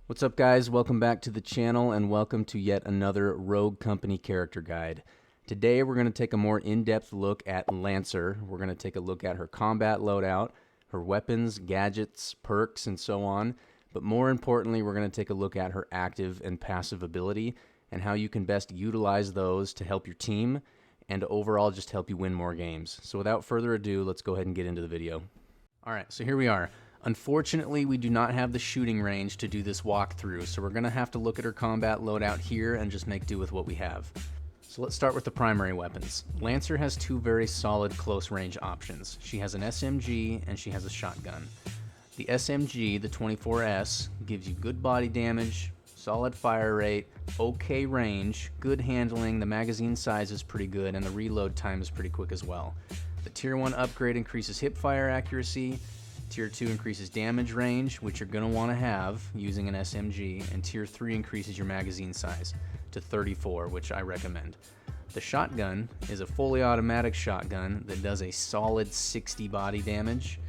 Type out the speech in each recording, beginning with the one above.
What's up, guys? Welcome back to the channel and welcome to yet another Rogue Company character guide. Today we're going to take a more in-depth look at Lancer. We're going to take a look at her combat loadout, her weapons, gadgets, perks, and so on. But more importantly, we're going to take a look at her active and passive ability and how you can best utilize those to help your team and overall just help you win more games. So without further ado, let's go ahead and get into the video. Alright, so here we are. Unfortunately, we do not have the shooting range to do this walkthrough, so we're going to have to look at her combat loadout here and just make do with what we have. So let's start with the primary weapons. Lancer has two very solid close range options. She has an SMG and she has a shotgun. The SMG, the 24S, gives you good body damage, solid fire rate, okay range, good handling, the magazine size is pretty good, and the reload time is pretty quick as well. The Tier 1 upgrade increases hipfire accuracy, Tier 2 increases damage range, which you're going to want to have using an SMG, and Tier 3 increases your magazine size to 34, which I recommend. The shotgun is a fully automatic shotgun that does a solid 60 body damage.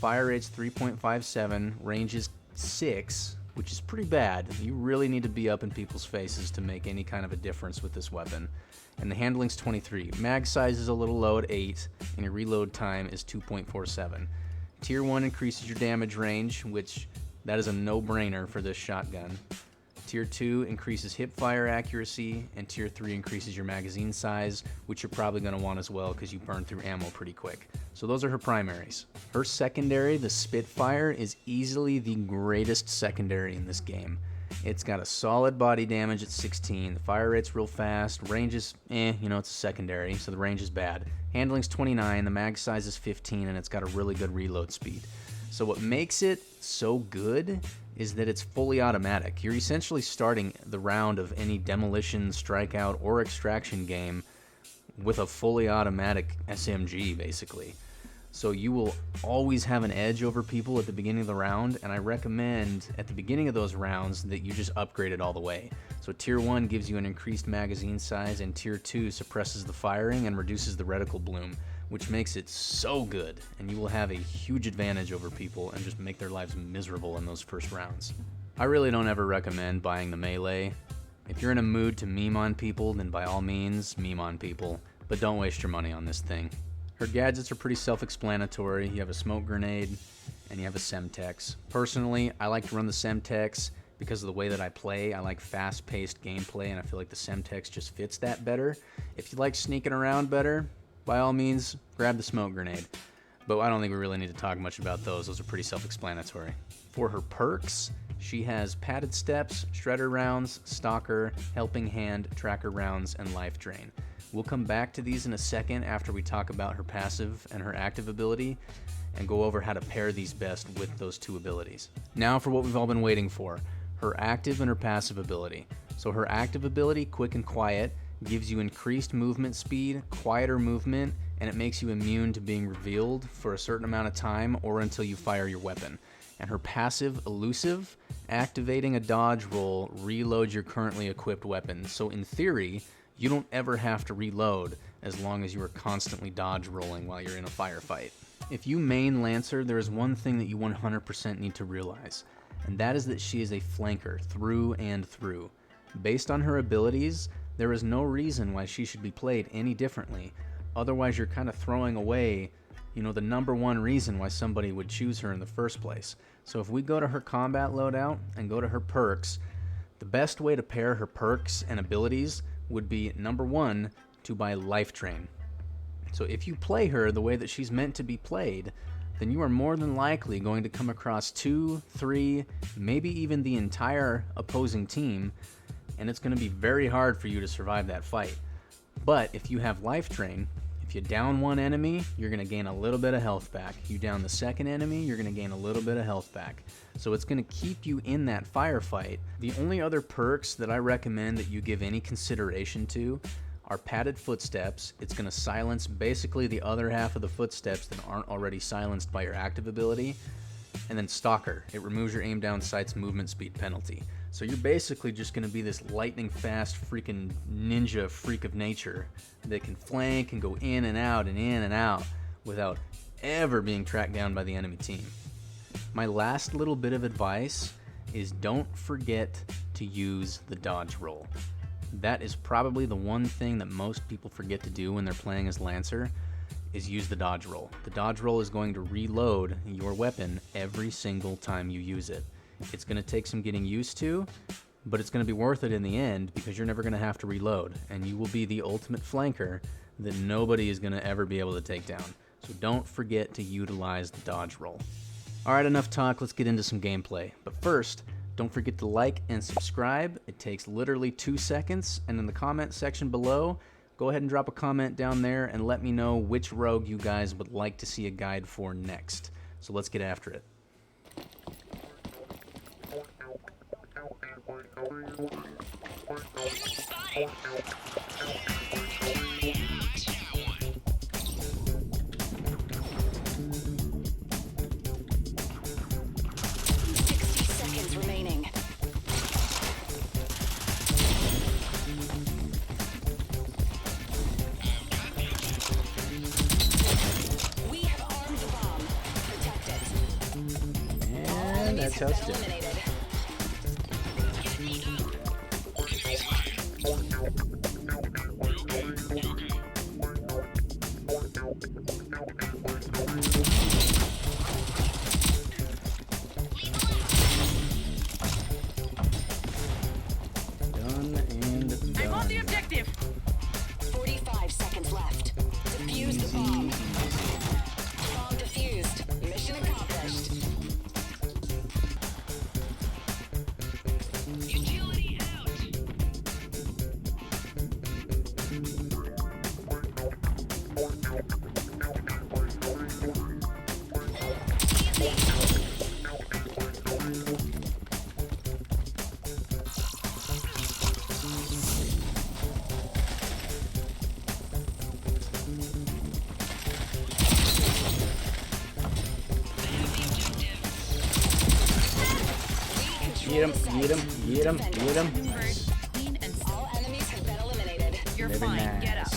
Fire rate's 3.57, range is 6, which is pretty bad. You really need to be up in people's faces to make any kind of a difference with this weapon. And the handling's 23. Mag size is a little low at 8, and your reload time is 2.47. Tier 1 increases your damage range, which that is a no-brainer for this shotgun. Tier 2 increases hipfire accuracy, and Tier 3 increases your magazine size, which you're probably going to want as well because you burn through ammo pretty quick. So those are her primaries. Her secondary, the Spitfire, is easily the greatest secondary in this game. It's got a solid body damage at 16, the fire rate's real fast, range is it's a secondary, so the range is bad. Handling's 29, the mag size is 15, and it's got a really good reload speed. So what makes it so good is that it's fully automatic. You're essentially starting the round of any demolition, strikeout, or extraction game with a fully automatic SMG, basically. So you will always have an edge over people at the beginning of the round, and I recommend at the beginning of those rounds that you just upgrade it all the way. So Tier 1 gives you an increased magazine size, and Tier 2 suppresses the firing and reduces the reticle bloom, which makes it so good, and you will have a huge advantage over people and just make their lives miserable in those first rounds. I really don't ever recommend buying the melee. If you're in a mood to meme on people, then by all means, meme on people, but don't waste your money on this thing. Her gadgets are pretty self-explanatory. You have a smoke grenade and you have a Semtex. Personally, I like to run the Semtex because of the way that I play. I like fast-paced gameplay, and I feel like the Semtex just fits that better. If you like sneaking around better, by all means, grab the smoke grenade. But I don't think we really need to talk much about those. Those are pretty self-explanatory. For her perks, she has padded steps, shredder rounds, stalker, helping hand, tracker rounds, and life drain. We'll come back to these in a second after we talk about her passive and her active ability and go over how to pair these best with those two abilities. Now for what we've all been waiting for, her active and her passive ability. So her active ability, Quick and Quiet, gives you increased movement speed, quieter movement, and it makes you immune to being revealed for a certain amount of time or until you fire your weapon. And her passive, Elusive, activating a dodge roll reloads your currently equipped weapon. So in theory, you don't ever have to reload as long as you are constantly dodge rolling while you're in a firefight. If you main Lancer, there is one thing that you 100% need to realize, and that is that she is a flanker through and through. Based on her abilities, there is no reason why she should be played any differently. Otherwise, you're kind of throwing away, the number one reason why somebody would choose her in the first place. So if we go to her combat loadout and go to her perks, the best way to pair her perks and abilities would be, number one, to buy Life Drain. So if you play her the way that she's meant to be played, then you are more than likely going to come across 2, 3, maybe even the entire opposing team, and it's going to be very hard for you to survive that fight. But if you have Life Drain, if you down one enemy, you're going to gain a little bit of health back. You down the second enemy, you're going to gain a little bit of health back. So it's going to keep you in that firefight. The only other perks that I recommend that you give any consideration to are padded footsteps. It's going to silence basically the other half of the footsteps that aren't already silenced by your active ability. And then Stalker. It removes your aim down sight's movement speed penalty. So you're basically just going to be this lightning fast freaking ninja freak of nature that can flank and go in and out without ever being tracked down by the enemy team. My last little bit of advice is don't forget to use the dodge roll. That is probably the one thing that most people forget to do when they're playing as Lancer, is use the dodge roll. The dodge roll is going to reload your weapon every single time you use it. It's going to take some getting used to, but it's going to be worth it in the end because you're never going to have to reload, and you will be the ultimate flanker that nobody is going to ever be able to take down. So don't forget to utilize the dodge roll. Alright, enough talk, let's get into some gameplay. But first, don't forget to like and subscribe. It takes literally 2 seconds, and in the comment section below, go ahead and drop a comment down there and let me know which rogue you guys would like to see a guide for next. So let's get after it. That's how it's done. Done and done. I'm on the objective. 45 seconds left. Defuse the bomb. Bomb defused. Mission accomplished. Utility out. Get him, get him, get him, get him. Clean and All enemies have been eliminated. you're Very fine. nice. Get up.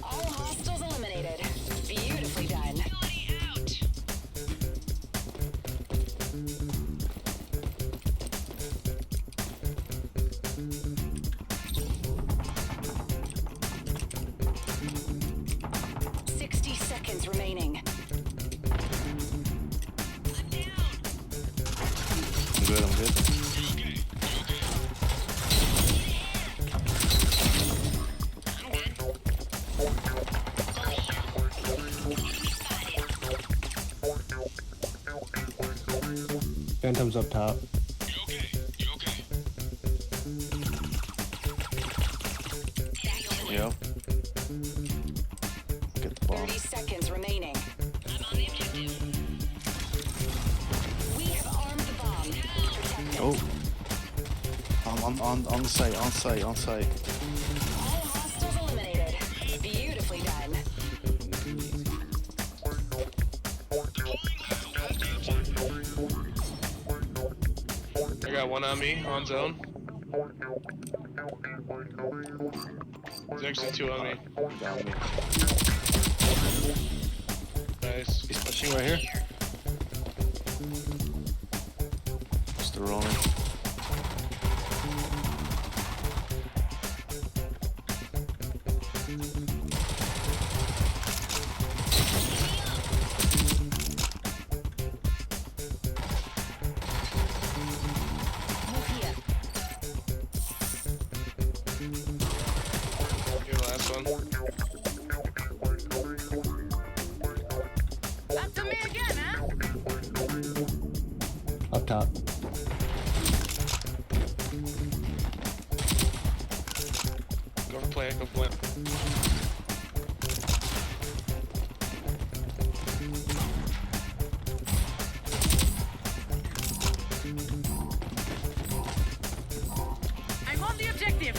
All hostiles eliminated. Beautifully done. Utility out. 60 seconds remaining. I'm down. I'm good, I'm good. Phantom's up top. Yep. Get the bomb. 30 seconds remaining. I'm on the objective. We have armed the bomb. Protect it. Oh. On site, on site, on site. All hostiles eliminated. Beautifully done. I got one on me, on zone. There's actually two on me. Down me. Nice. He's pushing right here. Still rolling. Move here. Your last one. Up to me again, huh? Up top. Go for plant, go for plant. I'm on the objective.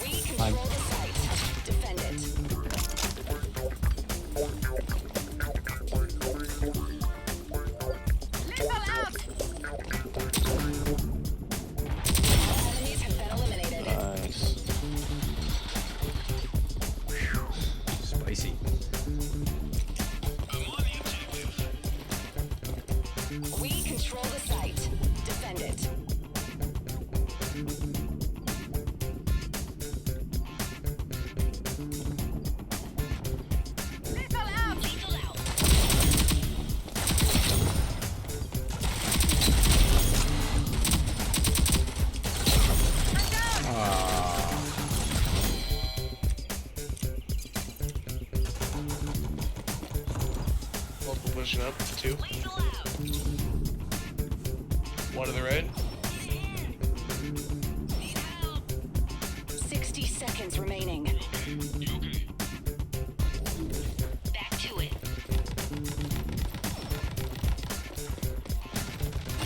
We control the site. Defend it. Lethal out. All enemies have been eliminated. Nice. Two. One to the right. 60 seconds remaining. Back to it.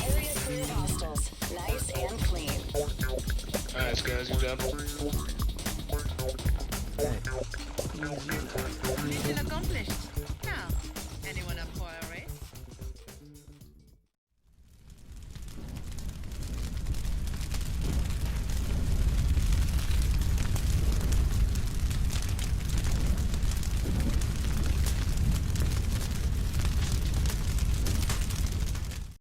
Area clear of hostiles. Nice and clean. Nice, guys. You're down. Mission accomplished. Now, anyone up